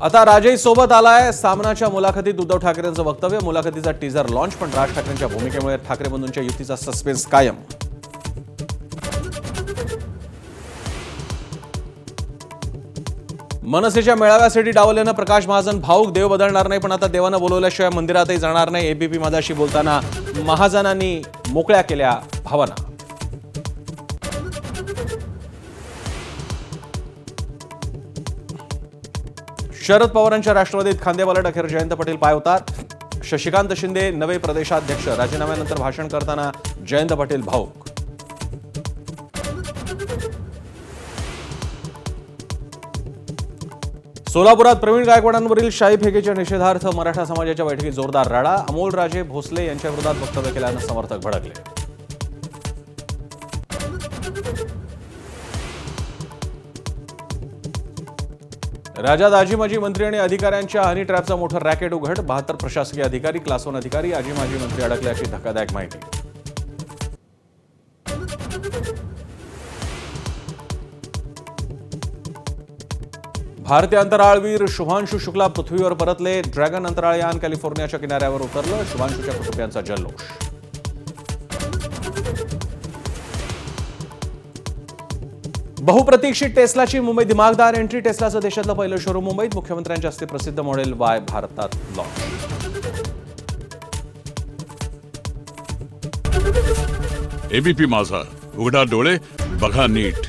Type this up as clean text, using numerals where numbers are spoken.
आता राजही सोबत आलाय. सामनाच्या मुलाखतीत उद्धव ठाकरेंचं वक्तव्य. मुलाखतीचा टीजर लॉन्च, पण राज ठाकरेंच्या भूमिकेमुळे ठाकरे बंधूंच्या युतीचा सस्पेन्स कायम. मनसेच्या मेळाव्यासाठी डावलल्यानं प्रकाश महाजन भाऊक. देव बदलणार नाही, पण आता देवानं बोलवल्याशिवाय मंदिरातही जाणार नाही. एबीपी माझाशी बोलताना महाजनांनी मोकळ्या केल्या भावना. शरद पवारांच्या राष्ट्रवादीत खांदेपालट. अखेर जयंत पाटील पायउतार. शशिकांत शिंदे नवे प्रदेशाध्यक्ष. राजीनाम्यानंतर भाषण करताना जयंत पाटील भाऊक. सोलापुरात प्रवीण गायकवाडांवरील शाई फेकीच्या निषेधार्थ मराठा समाजाच्या बैठकीत जोरदार राडा. अमोल राजे भोसले यांच्या विरोधात वक्तव्य केल्यानं समर्थक भडकले. राज्यात आजी माजी मंत्री आणि अधिकाऱ्यांच्या हनी ट्रॅपचा मोठा रॅकेट उघड. 72 प्रशासकीय अधिकारी, क्लास 1 अधिकारी, आजी माजी मंत्री अडकल्याची धक्कादायक माहिती. भारतीय अंतराळवीर शुभांशु शुक्ला पृथ्वीवर परतले. ड्रॅगन अंतराळयान कॅलिफोर्नियाच्या किनाऱ्यावर उतरलं. शुभांशुच्या कुटुंबियांचा जल्लोष. बहुप्रतीक्षित टेस्लाची मुंबई दिमागदार एंट्री. टेस्लाचं देशातलं पहिलं शोरूम मुंबईत. मुख्यमंत्र्यांच्या हस्ते प्रसिद्ध मॉडेल Y भारतात लॉन्च. एबीपी माझा, उघडा डोळे बघा नीट.